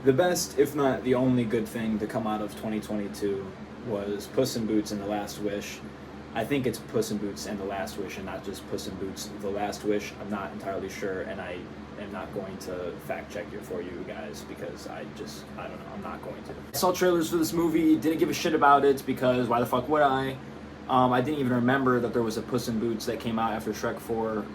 The best, if not the only good thing to come out of 2022 was Puss in Boots and the Last Wish. I think it's Puss in Boots and the Last Wish and not just Puss in Boots the Last Wish. I'm not entirely sure, and I am not going to fact check it for you guys because I don't know, I'm not going to. I saw trailers for this movie, didn't give a shit about it because why the fuck would I? I didn't even remember that there was a Puss in Boots that came out after Shrek 4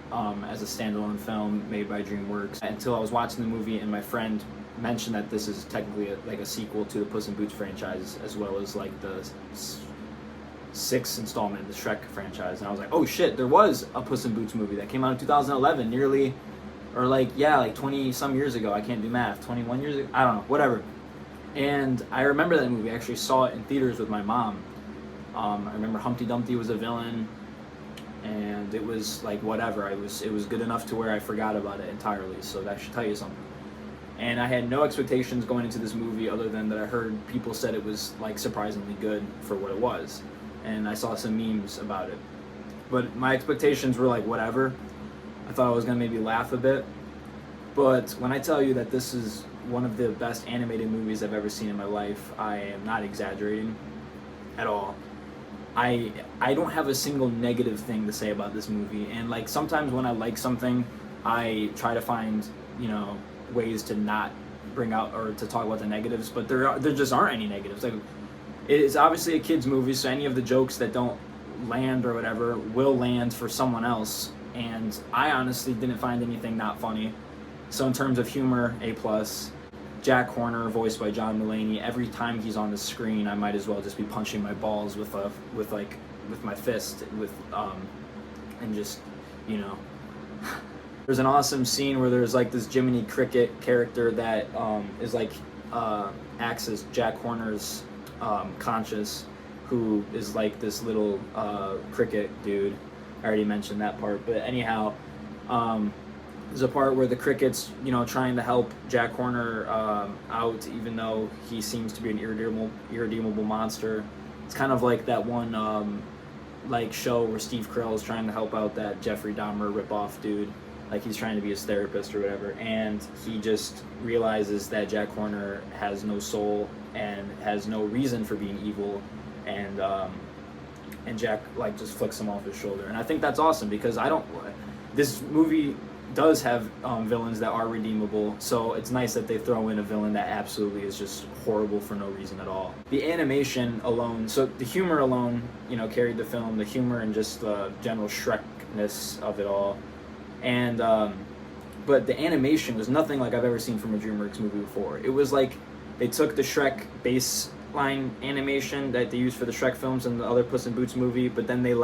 as a standalone film made by Dreamworks until I was watching the movie and my friend mentioned that this is technically a sequel to the Puss in Boots franchise as well as like the sixth installment of the Shrek franchise, and I was like, oh shit, there was a Puss in Boots movie that came out in 2011, nearly, or like 20 some years ago. I can't do math. 21 years ago, I don't know, whatever. And I remember that movie. I actually saw it in theaters with my mom. I remember Humpty Dumpty was a villain, and it was like whatever. It was good enough to where I forgot about it entirely. So that should tell you something. And I had no expectations going into this movie other than that I heard people said it was like surprisingly good for what it was. And I saw some memes about it. But my expectations were like whatever. I thought I was gonna maybe laugh a bit. But when I tell you that this is one of the best animated movies I've ever seen in my life, I am not exaggerating at all. I don't have a single negative thing to say about this movie. And like sometimes when I like something, I try to find, ways to not bring out or to talk about the negatives, but there just aren't any negatives. Like, it is obviously a kid's movie, so any of the jokes that don't land or whatever will land for someone else, and I honestly didn't find anything not funny. So in terms of humor, A+. Jack Horner, voiced by John Mulaney, every time he's on the screen, I might as well just be punching my balls with my fist, and just, There's an awesome scene where there's like this Jiminy Cricket character that acts as Jack Horner's conscious, who is like this little cricket dude. I already mentioned that part, but anyhow, there's a part where the cricket's trying to help Jack Horner out, even though he seems to be an irredeemable monster. It's kind of like that one show where Steve Carell is trying to help out that Jeffrey Dahmer ripoff dude. Like he's trying to be his therapist or whatever, and he just realizes that Jack Horner has no soul and has no reason for being evil, and Jack just flicks him off his shoulder, and I think that's awesome because this movie does have villains that are redeemable, so it's nice that they throw in a villain that absolutely is just horrible for no reason at all. The animation alone, so the humor alone, carried the film, the humor and just the general Shrekness of it all. And but the animation was nothing like I've ever seen from a Dreamworks movie before. It was like they took the Shrek baseline animation that they used for the Shrek films and the other Puss in Boots movie, but then they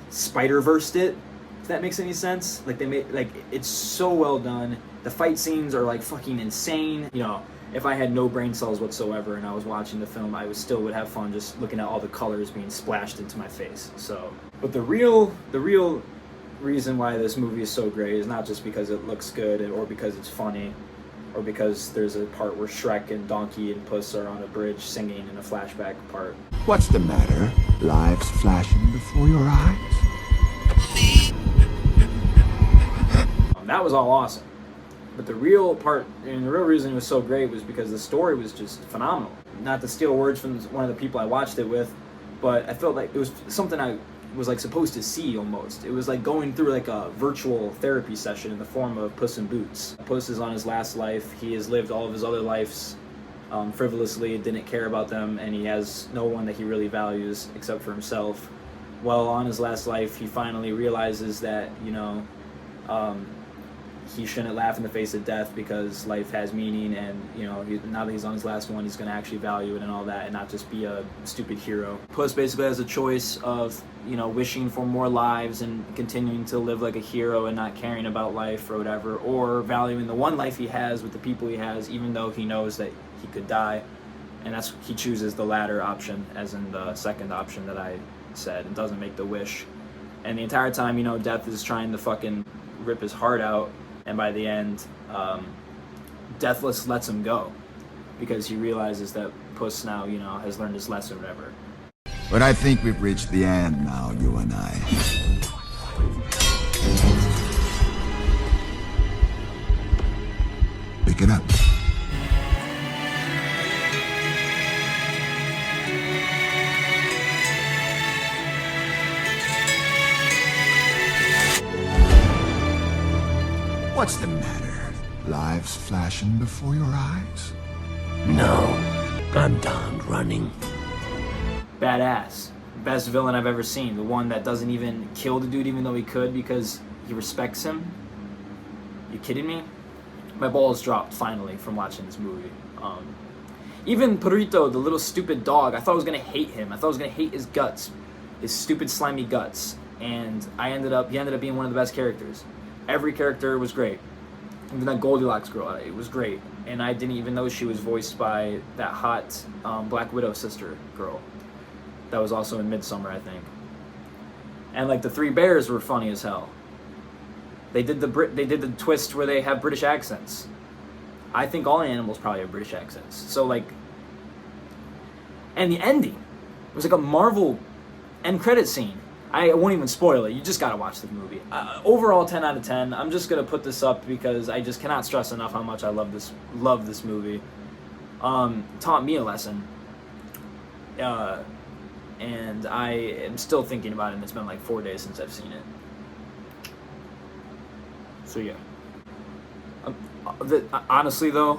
Spider-Versed it, if that makes any sense. They made it's so well done. The fight scenes are fucking insane. If I had no brain cells whatsoever and I was watching the film, I would have fun just looking at all the colors being splashed into my face. So, but the real reason why this movie is so great is not just because it looks good or because it's funny or because there's a part where Shrek and Donkey and Puss are on a bridge singing in a flashback part. What's the matter? Lives flashing before your eyes? That was all awesome. But the real part and the real reason it was so great was because the story was just phenomenal. Not to steal words from one of the people I watched it with, but I felt like it was something I was supposed to see almost. It was like going through a virtual therapy session in the form of Puss in Boots. Puss is on his last life. He has lived all of his other lives frivolously, didn't care about them, and he has no one that he really values except for himself. Well, on his last life, he finally realizes that, he shouldn't laugh in the face of death because life has meaning, and now that he's on his last one, he's going to actually value it and all that and not just be a stupid hero. Puss basically has a choice of wishing for more lives and continuing to live like a hero and not caring about life or whatever, or valuing the one life he has with the people he has, even though he knows that he could die. And he chooses the latter option, as in the second option that I said, and doesn't make the wish. And the entire time, death is trying to fucking rip his heart out. And by the end, Deathless lets him go because he realizes that Puss now, has learned his lesson or whatever. But I think we've reached the end now, you and I. Pick it up. What's the matter? Lives flashing before your eyes? No, I'm done running. Badass. Best villain I've ever seen. The one that doesn't even kill the dude even though he could because he respects him. You kidding me? My balls dropped finally from watching this movie. Even Perrito, the little stupid dog, I thought I was gonna hate him. I thought I was gonna hate his guts, his stupid slimy guts. And he ended up being one of the best characters. Every character was great. Even that Goldilocks girl, it was great. And I didn't even know she was voiced by that hot Black Widow sister girl. That was also in Midsommar, I think. And like the three bears were funny as hell. They did the twist where they have British accents. I think all animals probably have British accents. So like, and the ending was like a Marvel end credit scene. I won't even spoil it. You just gotta watch the movie. Overall, 10 out of 10. I'm just gonna put this up because I just cannot stress enough how much I love this movie. Taught me a lesson. And I am still thinking about it, and it's been like 4 days since I've seen it. So yeah. Honestly though,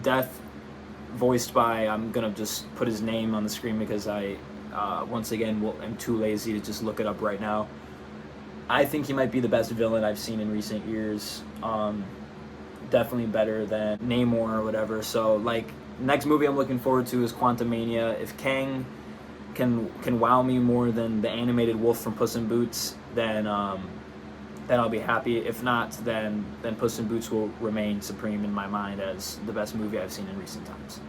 Death, voiced by, I'm gonna just put his name on the screen because I, once again, am too lazy to just look it up right now. I think he might be the best villain I've seen in recent years. Definitely better than Namor or whatever. So like, next movie I'm looking forward to is Quantumania. If Kang can wow me more than the animated wolf from Puss in Boots, then I'll be happy. If not, then Puss in Boots will remain supreme in my mind as the best movie I've seen in recent times.